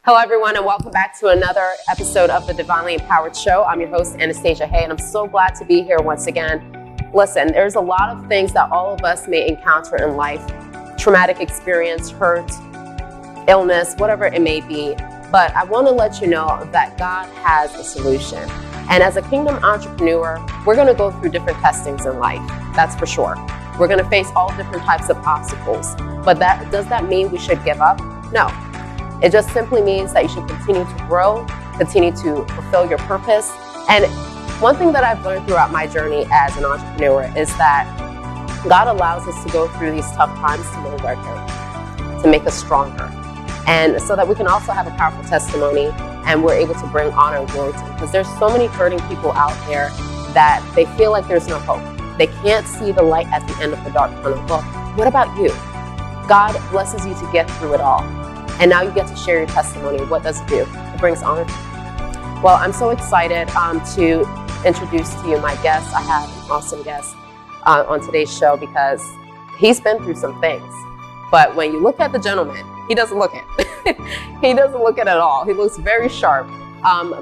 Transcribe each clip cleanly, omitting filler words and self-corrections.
Hello, everyone, and welcome back to another episode of the Divinely Empowered Show. I'm your host, Anastasia Hay, and I'm so glad to be here once again. Listen, there's a lot of things that all of us may encounter in life, traumatic experience, hurt, illness, whatever it may be. But I want to let you know that God has a solution. And as a kingdom entrepreneur, we're going to go through different testings in life. That's for sure. We're going to face all different types of obstacles. But does that mean we should give up? No. It just simply means that you should continue to grow, continue to fulfill your purpose. And one thing that I've learned throughout my journey as an entrepreneur is that God allows us to go through these tough times to mold our character, to make us stronger. And so that we can also have a powerful testimony and we're able to bring honor and glory to Him. Because there's so many hurting people out there that they feel like there's no hope. They can't see the light at the end of the dark tunnel. Well, what about you? God blesses you to get through it all. And now you get to share your testimony. What does it do? It brings honor to you. Well, I'm so excited to introduce to you my guest. I have an awesome guest on today's show because he's been through some things. But when you look at the gentleman, he doesn't look it. He doesn't look it at all. He looks very sharp.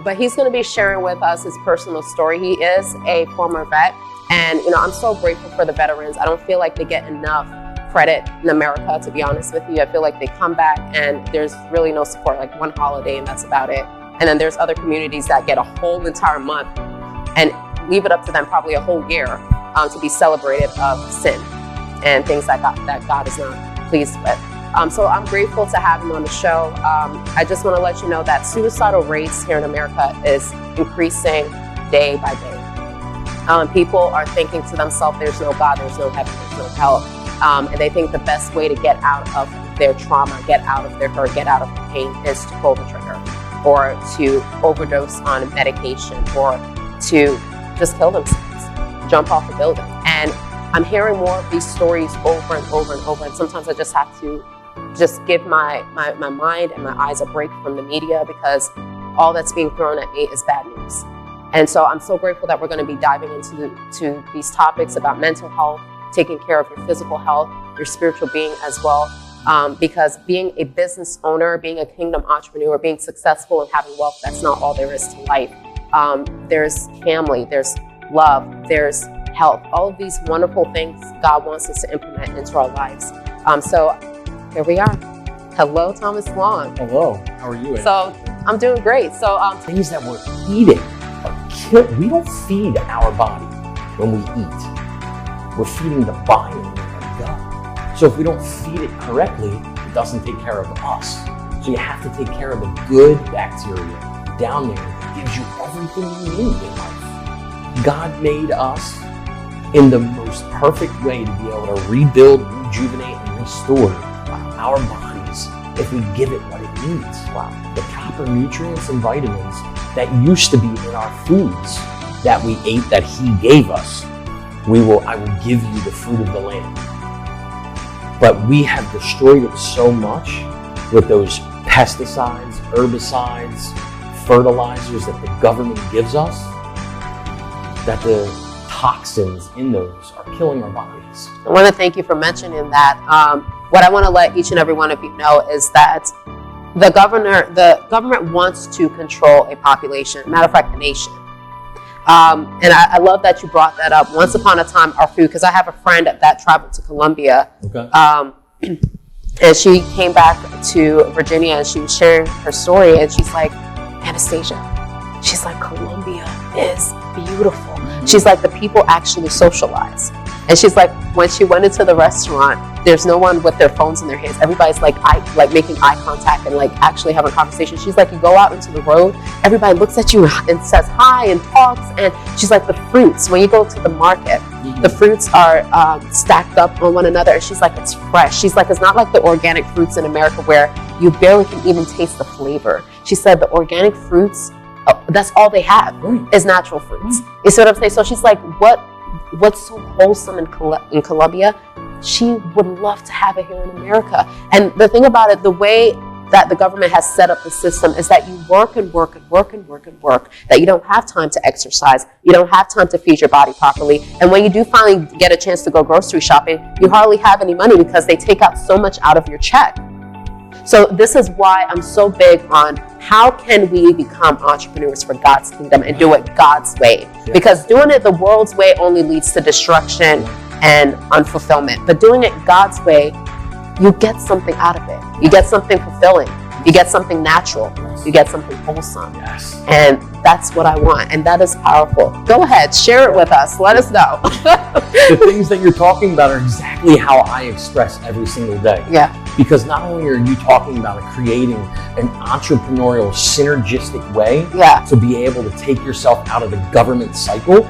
But he's going to be sharing with us his personal story. He is a former vet. And, I'm so grateful for the veterans. I don't feel like they get enough credit in America, to be honest with you. I feel like they come back and there's really no support, like one holiday and that's about it. And then there's other communities that get a whole entire month and leave it up to them probably a whole year to be celebrated of sin and things that God is not pleased with. So I'm grateful to have him on the show. I just want to let you know that suicidal rates here in America is increasing day by day. People are thinking to themselves, there's no God, there's no heaven, there's no hell. And they think the best way to get out of their trauma, get out of their hurt, get out of the pain is to pull the trigger or to overdose on medication or to just kill themselves, jump off a building. And I'm hearing more of these stories over and over and over. And sometimes I just have to just give my mind and my eyes a break from the media because all that's being thrown at me is bad news. And so I'm so grateful that we're going to be diving into these topics about mental health, taking care of your physical health, your spiritual being as well. Because being a business owner, being a kingdom entrepreneur, being successful and having wealth, that's not all there is to life. There's family, there's love, there's health. All of these wonderful things God wants us to implement into our lives. So here we are. Hello, Thomas Long. Hello, how are you? So I'm doing great. So things that we're eating are killing. We don't feed our body when we eat. We're feeding the biome in our gut. So if we don't feed it correctly, it doesn't take care of us. So you have to take care of the good bacteria down there that gives you everything you need in life. God made us in the most perfect way to be able to rebuild, rejuvenate, and restore our bodies if we give it what it needs. The proper nutrients and vitamins that used to be in our foods that we ate that He gave us. I will give you the fruit of the land. But we have destroyed it so much with those pesticides, herbicides, fertilizers that the government gives us that the toxins in those are killing our bodies. I want to thank you for mentioning that. What I want to let each and every one of you know is that the government wants to control a population, matter of fact, the nation. And I love that you brought that up. Once upon a time, our food, because I have a friend that traveled to Colombia, and she came back to Virginia and she was sharing her story and she's like, Anastasia, she's like, Colombia is beautiful. She's like, the people actually socialize. And she's like, when she went into the restaurant, there's no one with their phones in their hands. Everybody's like making eye contact and like actually having a conversation. She's like, you go out into the road, everybody looks at you and says hi and talks. And she's like, the fruits, when you go to the market, the fruits are stacked up on one another. And she's like, it's fresh. She's like, it's not like the organic fruits in America where you barely can even taste the flavor. She said the organic fruits, that's all they have is natural fruits. You see what I'm saying? So she's like, what's so wholesome in Colombia? She would love to have it here in America. And the thing about it, the way that the government has set up the system is that you work and work and work and work and work, that you don't have time to exercise, you don't have time to feed your body properly. And when you do finally get a chance to go grocery shopping, you hardly have any money because they take out so much out of your check. So this is why I'm so big on how can we become entrepreneurs for God's kingdom and do it God's way. Yes. Because doing it the world's way only leads to destruction and unfulfillment. But doing it God's way, you get something out of it. You get something fulfilling. You get something natural. You get something wholesome. Yes. And that's what I want. And that is powerful. Go ahead, share it with us. Let us know. The things that you're talking about are exactly how I express every single day. Yeah. Because not only are you talking about creating an entrepreneurial, synergistic way to be able to take yourself out of the government cycle,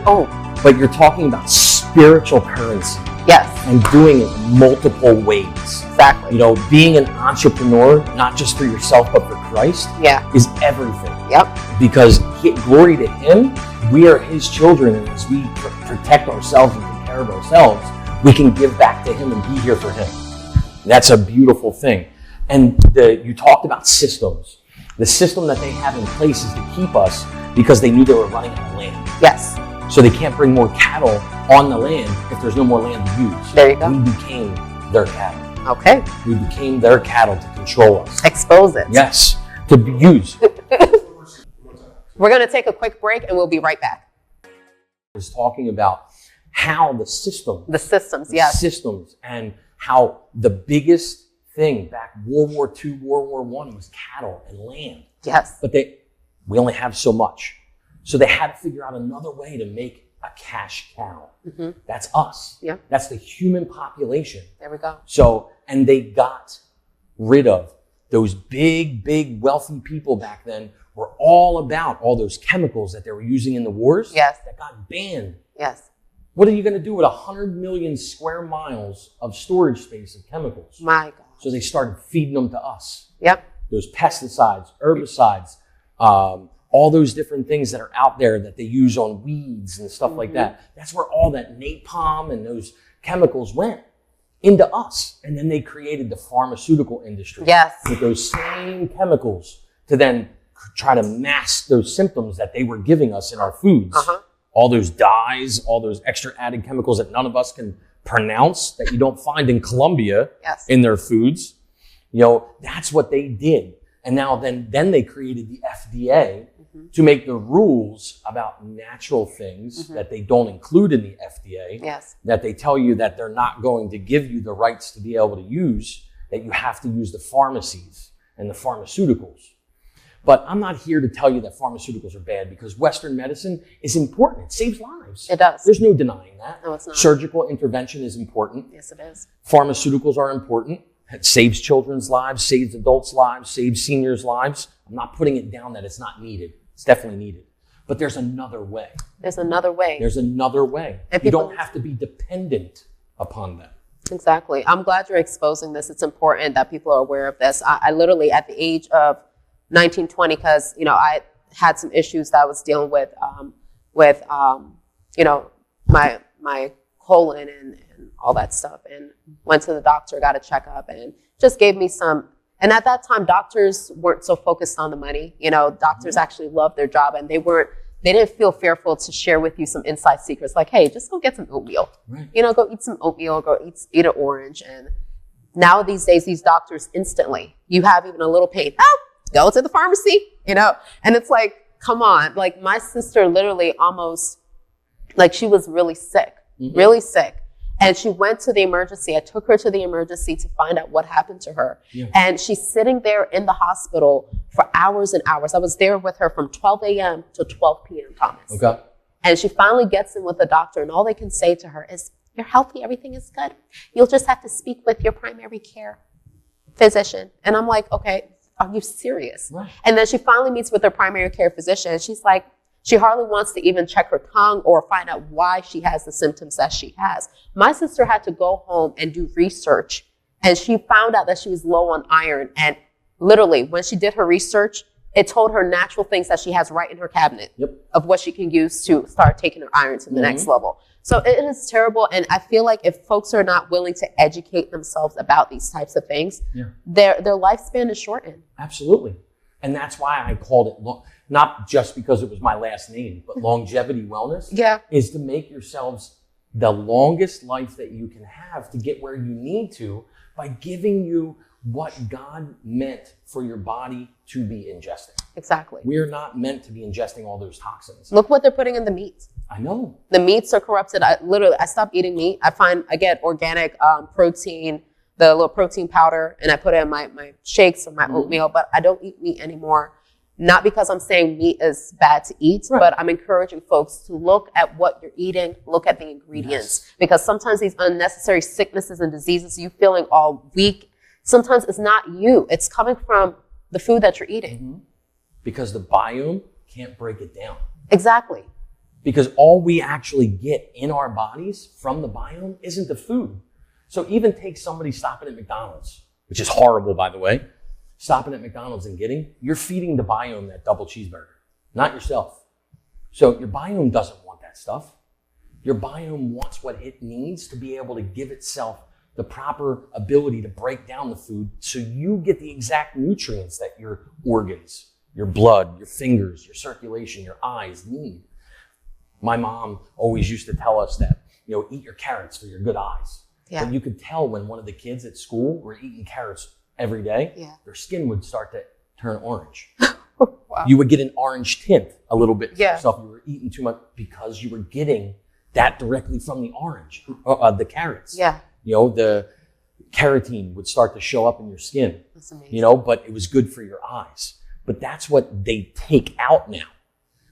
but you're talking about spiritual currency. Yes. And doing it multiple ways. Exactly. You know, being an entrepreneur, not just for yourself, but for Christ, is everything. Yep. Because glory to Him, we are His children, and as we protect ourselves and take care of ourselves, we can give back to Him and be here for Him. That's a beautiful thing. And you talked about systems. The system that they have in place is to keep us because they knew they were running out of land. Yes. So they can't bring more cattle on the land if there's no more land to use. There you go. We became their cattle. Okay. We became their cattle to control us. Expose it. Yes, to be used. We're going to take a quick break and we'll be right back. I was talking about how the systems, and how the biggest thing back World War II, World War I was cattle and land. Yes. But we only have so much. So they had to figure out another way to make a cash cow. Mm-hmm. That's us. Yeah. That's the human population. There we go. So, and they got rid of those big wealthy people back then were all about all those chemicals that they were using in the wars. Yes. That got banned. Yes. What are you going to do with 100 million square miles of storage space of chemicals? My God. So they started feeding them to us. Yep. Those pesticides, herbicides, all those different things that are out there that they use on weeds and stuff like that. That's where all that napalm and those chemicals went into us. And then they created the pharmaceutical industry. Yes. With those same chemicals to then try to mask those symptoms that they were giving us in our foods. All those dyes, all those extra added chemicals that none of us can pronounce, that you don't find in Colombia in their foods. You know, that's what they did. And now then they created the FDA to make the rules about natural things that they don't include in the FDA. Yes. That they tell you that they're not going to give you the rights to be able to use, that you have to use the pharmacies and the pharmaceuticals. But I'm not here to tell you that pharmaceuticals are bad, because Western medicine is important. It saves lives. It does. There's no denying that. No, it's not. Surgical intervention is important. Yes, it is. Pharmaceuticals are important. It saves children's lives, saves adults' lives, saves seniors' lives. I'm not putting it down that it's not needed. It's definitely needed. But there's another way. There's another way. There's another way. And you don't have to be dependent upon them. Exactly. I'm glad you're exposing this. It's important that people are aware of this. I literally, at the age of 19, 20, because, you know, I had some issues that I was dealing with, you know, my colon and all that stuff, and went to the doctor, got a checkup, and just gave me some. And at that time, doctors weren't so focused on the money. You know, doctors actually loved their job, and they didn't feel fearful to share with you some inside secrets, like, hey, just go get some oatmeal. Right. You know, go eat some oatmeal, go eat an orange. And now these days, these doctors instantly, you have even a little pain, go to the pharmacy, you know? And it's like, come on. Like, my sister literally almost, like, she was really sick, really sick. And she went to the emergency. I took her to the emergency to find out what happened to her. Yeah. And she's sitting there in the hospital for hours and hours. I was there with her from 12 a.m. to 12 p.m., Thomas. Okay. And she finally gets in with the doctor, and all they can say to her is, you're healthy, everything is good. You'll just have to speak with your primary care physician. And I'm like, okay, are you serious? Right. And then she finally meets with her primary care physician, and she's like, she hardly wants to even check her tongue or find out why she has the symptoms that she has. My sister had to go home and do research, and she found out that she was low on iron. And literally, when she did her research, it told her natural things that she has right in her cabinet of what she can use to start taking her iron to the next level. So it is terrible. And I feel like if folks are not willing to educate themselves about these types of things, their lifespan is shortened. Absolutely. And that's why I called it, not just because it was my last name, but longevity wellness is to make yourselves the longest life that you can have to get where you need to by giving you what God meant for your body to be ingesting. Exactly. We're not meant to be ingesting all those toxins. Look what they're putting in the meat. I know. The meats are corrupted. I stopped eating meat. I get organic protein, the little protein powder, and I put it in my shakes or my oatmeal, but I don't eat meat anymore. Not because I'm saying meat is bad to eat, but I'm encouraging folks to look at what you're eating, look at the ingredients, because sometimes these unnecessary sicknesses and diseases, you feeling all weak, sometimes it's not you. It's coming from the food that you're eating. Because the biome can't break it down. Exactly. Because all we actually get in our bodies from the biome isn't the food. So even take somebody stopping at McDonald's, which is horrible, by the way, stopping at McDonald's and you're feeding the biome that double cheeseburger, not yourself. So your biome doesn't want that stuff. Your biome wants what it needs to be able to give itself the proper ability to break down the food so you get the exact nutrients that your organs, your blood, your fingers, your circulation, your eyes need. My mom always used to tell us that, eat your carrots for your good eyes. Yeah. But you could tell when one of the kids at school were eating carrots every day, their skin would start to turn orange. Wow. You would get an orange tint a little bit for yourself. You were eating too much because you were getting that directly from the orange, the carrots. Yeah. The carotene would start to show up in your skin. That's amazing. But it was good for your eyes. But that's what they take out now.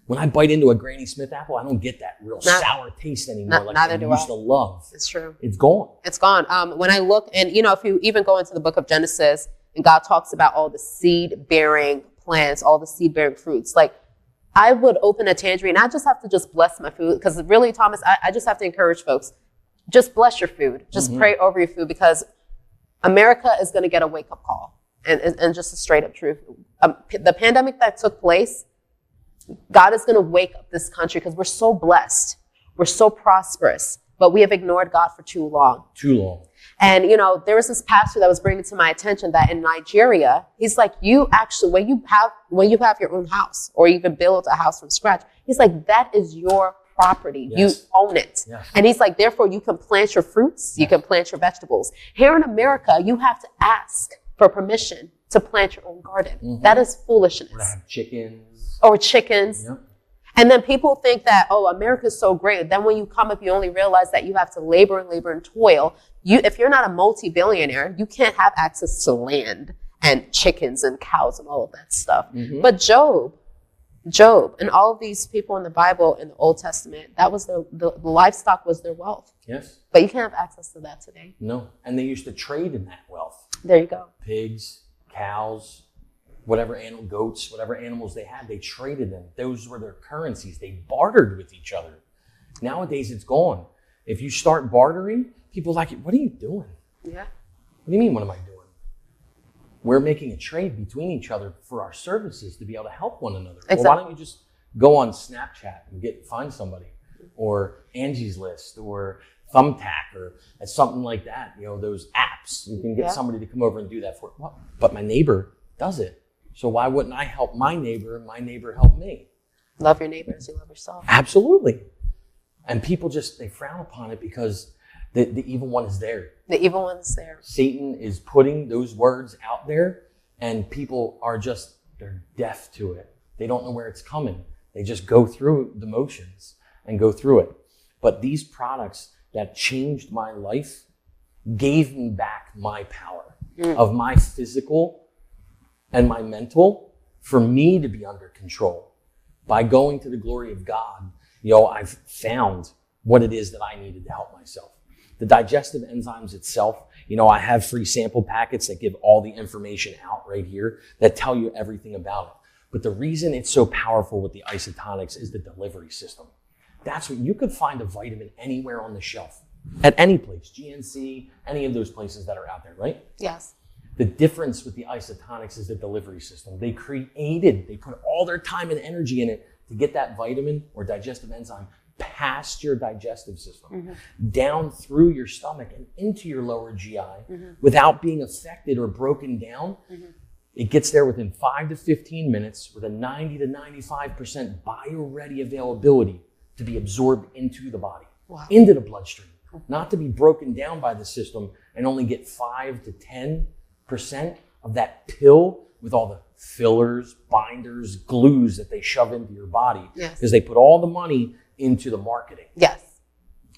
When I bite into a Granny Smith apple, I don't get that real sour taste anymore like I used to love. It's true. It's gone. It's gone. When I look, and if you even go into the book of Genesis, and God talks about all the seed-bearing plants, all the seed-bearing fruits, like I would open a tangerine. I just have to just bless my food, because really, Thomas, I just have to encourage folks, just bless your food. Just pray over your food, because America is going to get a wake-up call, and just a straight-up truth. The pandemic that took place, God is going to wake up this country, because we're so blessed. We're so prosperous, but we have ignored God for too long. Too long. And, there was this pastor that was bringing to my attention that in Nigeria, he's like, you actually, when you have your own house or even build a house from scratch, he's like, that is your property. Yes. You own it. Yes. And he's like, therefore, you can plant your fruits. You can plant your vegetables. Here in America, you have to ask for permission to plant your own garden. That is foolishness. Or to have chickens. Or chickens. Yep. And then people think that, America's so great. Then when you come up, you only realize that you have to labor and toil. If you're not a multi-billionaire, you can't have access to land and chickens and cows and all of that stuff. But Job, and all of these people in the Bible, in the Old Testament, that was the livestock was their wealth. Yes. But you can't have access to that today. No. And they used to trade in that wealth. There you go. Pigs, cows, goats, whatever animals they had, they traded them. Those were their currencies. They bartered with each other. Nowadays, it's gone. If you start bartering, people are like, what are you doing? Yeah. What do you mean, what am I doing? We're making a trade between each other for our services to be able to help one another. Exactly. Well, why don't you just go on Snapchat and find somebody, or Angie's List, or Thumbtack, or something like that. Those apps. You can get somebody to come over and do that for you. Well, but my neighbor does it. So why wouldn't I help my neighbor and my neighbor help me? Love your neighbor as you love yourself. Absolutely. And people they frown upon it because the evil one is there. The evil one is there. Satan is putting those words out there, and people are they're deaf to it. They don't know where it's coming. They just go through the motions and go through it. But these products that changed my life gave me back my power of my physical and my mental, for me to be under control. By going to the glory of God, I've found what it is that I needed to help myself. The digestive enzymes itself, I have free sample packets that give all the information out right here that tell you everything about it. But the reason it's so powerful with the isotonics is the delivery system. That's what you could find a vitamin anywhere on the shelf, at any place, GNC, any of those places that are out there, right? Yes. The difference with the isotonics is the delivery system. They put all their time and energy in it to get that vitamin or digestive enzyme past your digestive system, down through your stomach and into your lower GI without being affected or broken down. It gets there within 5 to 15 minutes with a 90 to 95% bio-ready availability to be absorbed into the body, into the bloodstream, not to be broken down by the system and only get 5 to 10% 50% of that pill with all the fillers, binders, glues that they shove into your body. Yes. Because they put all the money into the marketing. Yes.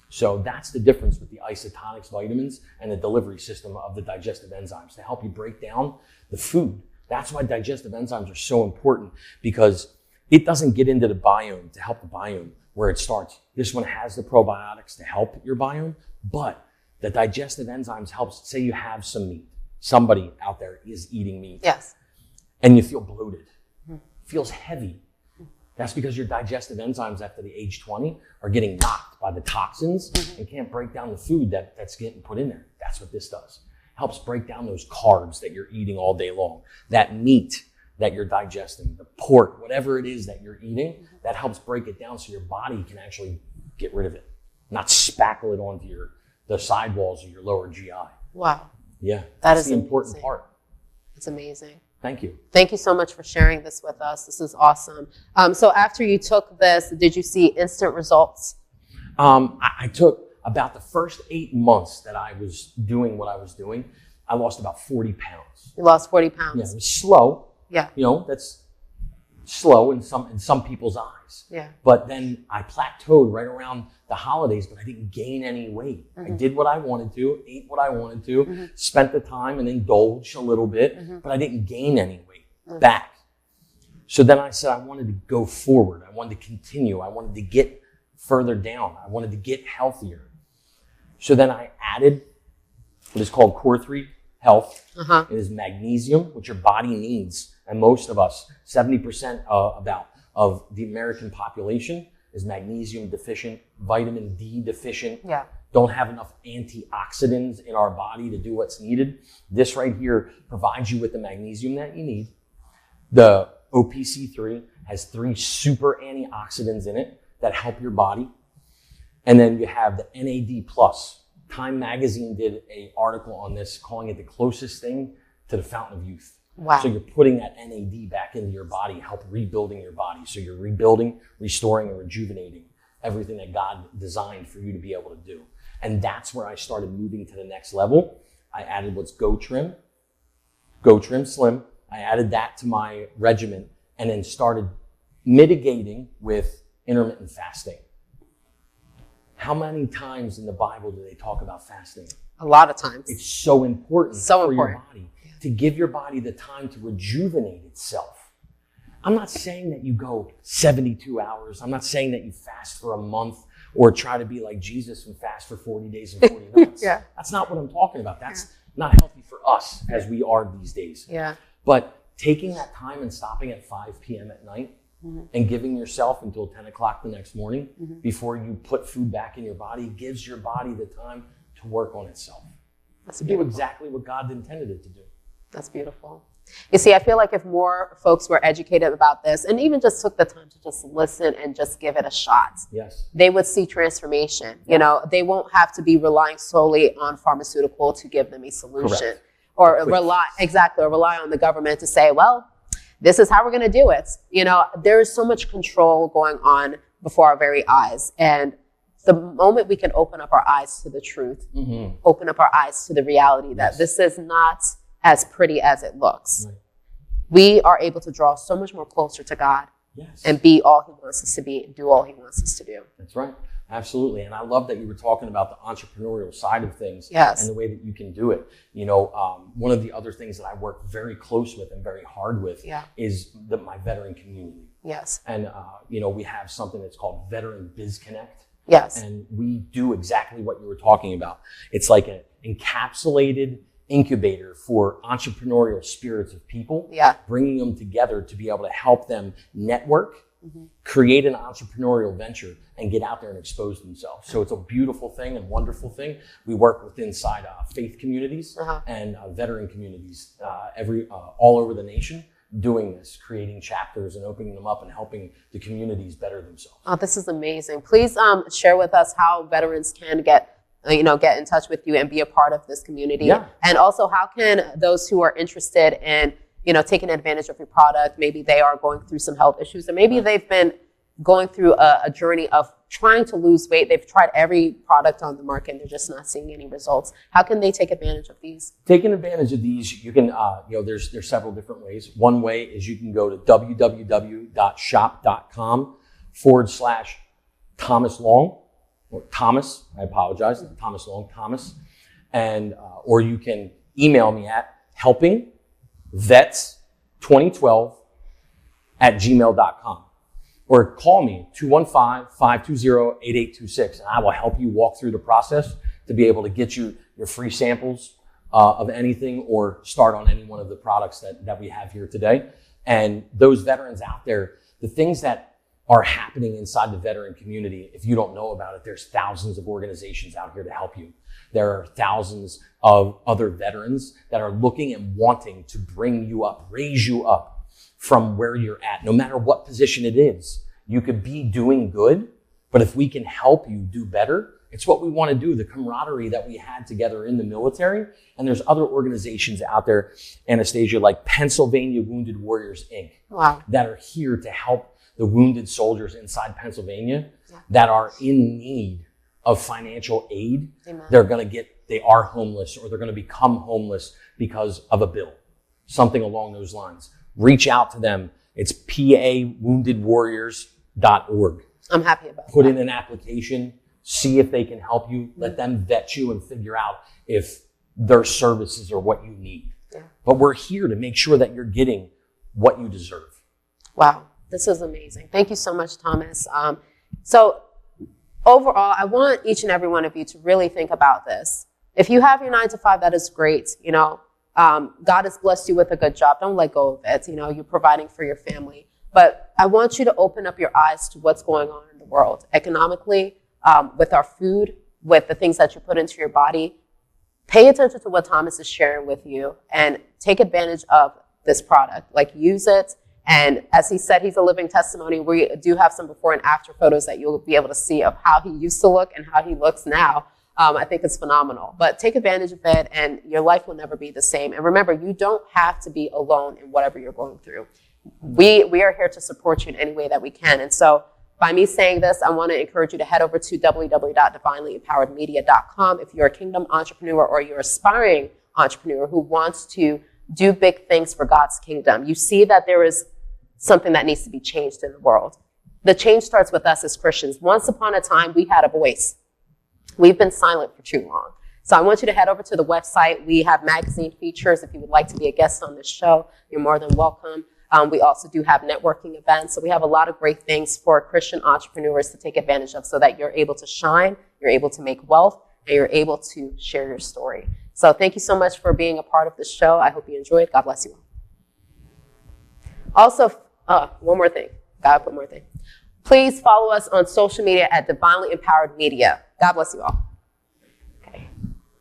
So that's the difference with the isotonics vitamins and the delivery system of the digestive enzymes to help you break down the food. That's why digestive enzymes are so important, because it doesn't get into the biome to help the biome where it starts. This one has the probiotics to help your biome, but the digestive enzymes helps. Say you have some meat. Somebody out there is eating meat. Yes. And you feel bloated. Feels heavy. That's because your digestive enzymes after the age 20 are getting knocked by the toxins and can't break down the food that's getting put in there. That's what this does. Helps break down those carbs that you're eating all day long. That meat that you're digesting, the pork, whatever it is that you're eating, that helps break it down so your body can actually get rid of it, not spackle it onto the sidewalls of your lower GI. Wow. Yeah, That's the important part. It's amazing. Thank you. Thank you so much for sharing this with us. This is awesome. So after you took this, did you see instant results? I took about the first 8 months that I was doing what I was doing, I lost about 40 pounds. You lost 40 pounds. Yeah, it was slow. Yeah. You know, that's slow in some people's eyes. Yeah. But then I plateaued right around the holidays, but I didn't gain any weight. I did what I wanted to, ate what I wanted to, spent the time and indulged a little bit, but I didn't gain any weight back. So then I said I wanted to go forward. I wanted to continue. I wanted to get further down. I wanted to get healthier. So then I added what is called Core 3 Health. It is magnesium, which your body needs. And most of us, 70% of the American population is magnesium deficient, vitamin D deficient, don't have enough antioxidants in our body to do what's needed. This right here provides you with the magnesium that you need. The OPC3 has 3 super antioxidants in it that help your body. And then you have the NAD+. Time Magazine did an article on this, calling it the closest thing to the fountain of youth. Wow. So you're putting that NAD back into your body, help rebuilding your body. So you're rebuilding, restoring, and rejuvenating everything that God designed for you to be able to do. And that's where I started moving to the next level. I added what's Go Trim Slim. I added that to my regimen and then started mitigating with intermittent fasting. How many times in the Bible do they talk about fasting? A lot of times. It's so important for important. your body, to give your body the time to rejuvenate itself. I'm not saying that you go 72 hours. I'm not saying that you fast for a month or try to be like Jesus and fast for 40 days and 40 nights. That's not what I'm talking about. That's not healthy for us as we are these days. But taking that time and stopping at 5 p.m. at night and giving yourself until 10 o'clock the next morning before you put food back in your body gives your body the time to work on itself. That's to do exactly what God intended it to do. That's beautiful. You see, I feel like if more folks were educated about this and even just took the time to just listen and just give it a shot, they would see transformation. You know, they won't have to be relying solely on pharmaceutical to give them a solution. Or rely on the government to say, well, this is how we're going to do it. You know, there is so much control going on before our very eyes. And the moment we can open up our eyes to the truth, open up our eyes to the reality that this is not as pretty as it looks, we are able to draw so much more closer to God and be all he wants us to be and do all he wants us to do. That's right. Absolutely. And I love that you were talking about the entrepreneurial side of things and the way that you can do it. You know, one of the other things that I work very close with and very hard with is my veteran community. And, you know, we have something that's called Veteran Biz Connect. And we do exactly what you were talking about. It's like an encapsulated incubator for entrepreneurial spirits of people, bringing them together to be able to help them network, create an entrepreneurial venture, and get out there and expose themselves. So it's a beautiful thing and wonderful thing. We work with inside faith communities and veteran communities all over the nation, doing this, creating chapters and opening them up and helping the communities better themselves. Oh, this is amazing. Please share with us how veterans can get in touch with you and be a part of this community. And also, how can those who are interested in, taking advantage of your product, maybe they are going through some health issues, or maybe they've been, going through a journey of trying to lose weight. They've tried every product on the market and they're just not seeing any results. How can they take advantage of these? Taking advantage of these, you can, there's several different ways. One way is you can go to www.shop.com/Thomas Long, or Thomas, I apologize, Thomas Long, Thomas. And, or you can email me at helpingvets2012@gmail.com. Or call me, 215-520-8826, and I will help you walk through the process to be able to get you your free samples of anything or start on any one of the products that we have here today. And those veterans out there, the things that are happening inside the veteran community, if you don't know about it, there's thousands of organizations out here to help you. There are thousands of other veterans that are looking and wanting to bring you up, raise you up from where you're at, no matter what position it is. You could be doing good, but if we can help you do better, it's what we want to do. The camaraderie that we had together in the military, and there's other organizations out there, Anastasia, like Pennsylvania Wounded Warriors, Inc., wow, that are here to help the wounded soldiers inside Pennsylvania that are in need of financial aid. Amen. They are homeless, or they're going to become homeless because of a bill, something along those lines. Reach out to them. It's pawoundedwarriors.org. I'm happy about Put that. in an application, see if they can help you, let them vet you and figure out if their services are what you need. Yeah. But we're here to make sure that you're getting what you deserve. Wow, this is amazing. Thank you so much, Thomas. So overall, I want each and every one of you to really think about this. If you have your 9-to-5, that is great. God has blessed you with a good job. Don't let go of it. You're providing for your family. But I want you to open up your eyes to what's going on in the world economically, with our food, with the things that you put into your body. Pay attention to what Thomas is sharing with you and take advantage of this product. Use it. And as he said, he's a living testimony. We do have some before and after photos that you'll be able to see of how he used to look and how he looks now. I think it's phenomenal. But take advantage of it, and your life will never be the same. And remember, you don't have to be alone in whatever you're going through. We are here to support you in any way that we can. And so by me saying this, I want to encourage you to head over to www.divinelyempoweredmedia.com if you're a kingdom entrepreneur or you're an aspiring entrepreneur who wants to do big things for God's kingdom. You see that there is something that needs to be changed in the world. The change starts with us as Christians. Once upon a time, we had a voice. We've been silent for too long. So I want you to head over to the website. We have magazine features. If you would like to be a guest on this show, you're more than welcome. We also do have networking events. So we have a lot of great things for Christian entrepreneurs to take advantage of so that you're able to shine, you're able to make wealth, and you're able to share your story. So thank you so much for being a part of the show. I hope you enjoyed. God bless you all. Also, one more thing. Gotta put more thing. Please follow us on social media at Divinely Empowered Media. God bless you all. Okay.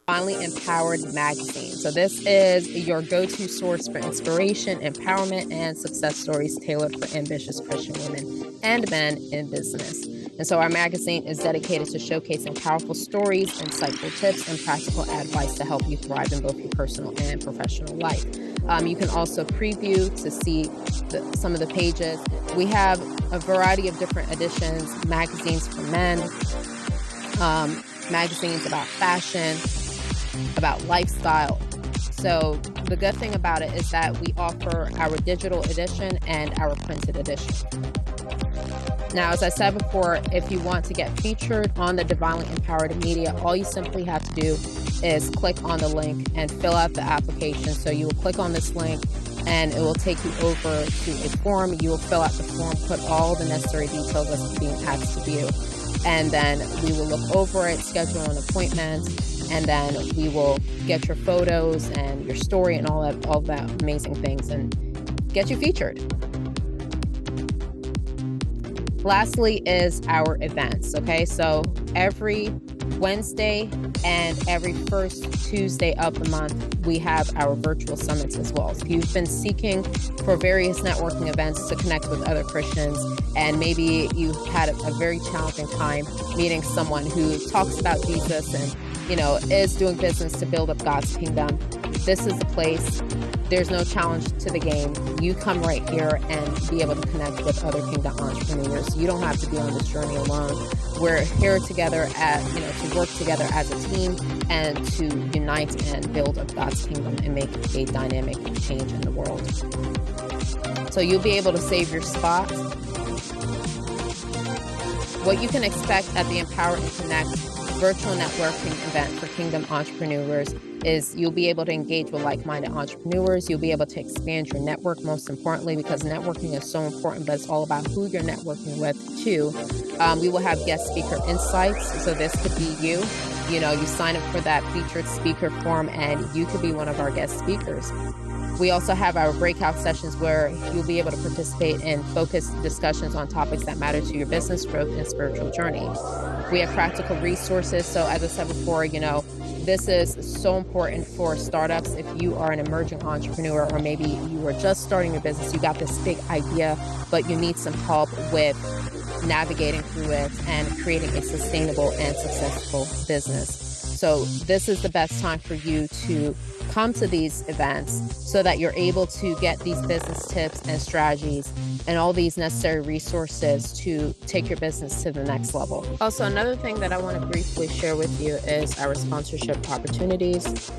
Divinely Empowered Magazine. So this is your go-to source for inspiration, empowerment, and success stories tailored for ambitious Christian women and men in business. And so our magazine is dedicated to showcasing powerful stories, insightful tips, and practical advice to help you thrive in both your personal and professional life. You can also preview to see some of the pages. We have a variety of different editions, magazines for men, magazines about fashion, about lifestyle. So the good thing about it is that we offer our digital edition and our printed edition. Now, as I said before, if you want to get featured on the Divinely Empowered Media, all you simply have to do is click on the link and fill out the application. So you will click on this link and it will take you over to a form. You will fill out the form, put all the necessary details that's being asked of you. And then we will look over it, schedule an appointment, and then we will get your photos and your story and all that amazing things and get you featured. Lastly is our events, okay? So every Wednesday and every first Tuesday of the month, we have our virtual summits as well. So if you've been seeking for various networking events to connect with other Christians, and maybe you've had a very challenging time meeting someone who talks about Jesus and is doing business to build up God's kingdom, this is the place. There's no challenge to the game. You come right here and be able to connect with other kingdom entrepreneurs. You don't have to be on this journey alone. We're here together to work together as a team and to unite and build up God's kingdom and make a dynamic change in the world. So you'll be able to save your spot. What you can expect at the Empower and Connect virtual networking event for Kingdom entrepreneurs is you'll be able to engage with like-minded entrepreneurs. You'll be able to expand your network, most importantly, because networking is so important, but it's all about who you're networking with too. We will have guest speaker insights. So this could be you. You sign up for that featured speaker form and you could be one of our guest speakers. We also have our breakout sessions where you'll be able to participate in focused discussions on topics that matter to your business growth and spiritual journey. We have practical resources. So as I said before, this is so important for startups. If you are an emerging entrepreneur, or maybe you are just starting your business, you got this big idea, but you need some help with navigating through it and creating a sustainable and successful business. So this is the best time for you to come to these events so that you're able to get these business tips and strategies and all these necessary resources to take your business to the next level. Also, another thing that I want to briefly share with you is our sponsorship opportunities.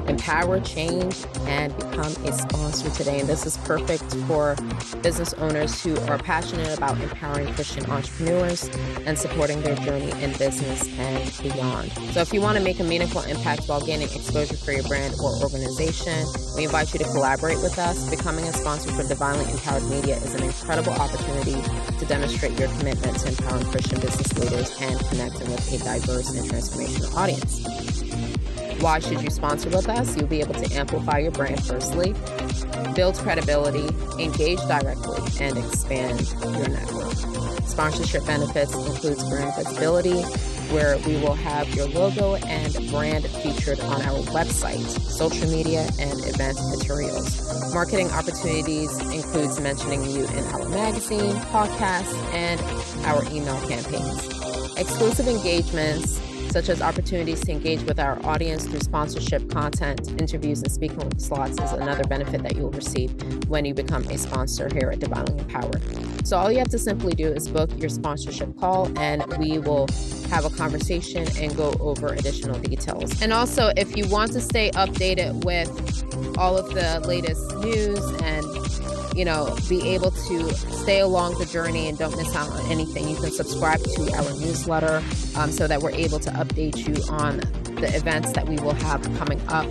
Empower, change, and become a sponsor today. And this is perfect for business owners who are passionate about empowering Christian entrepreneurs and supporting their journey in business and beyond. So if you want to make a meaningful impact while gaining exposure for your brand or organization, we invite you to collaborate with us. Becoming a sponsor for Divinely Empowered Media is an incredible opportunity to demonstrate your commitment to empowering Christian business leaders and connecting with a diverse and transformational audience. Why should you sponsor with us? You'll be able to amplify your brand firstly, build credibility, engage directly, and expand your network. Sponsorship benefits includes brand visibility, where we will have your logo and brand featured on our website, social media, and event materials. Marketing opportunities includes mentioning you in our magazine, podcast, and our email campaigns. Exclusive engagements, such as opportunities to engage with our audience through sponsorship content, interviews, and speaking slots is another benefit that you will receive when you become a sponsor here at Divinely Empowered. So all you have to simply do is book your sponsorship call and we will have a conversation and go over additional details. And also, if you want to stay updated with all of the latest news and be able to stay along the journey and don't miss out on anything, you can subscribe to our newsletter so that we're able to update you on the events that we will have coming up.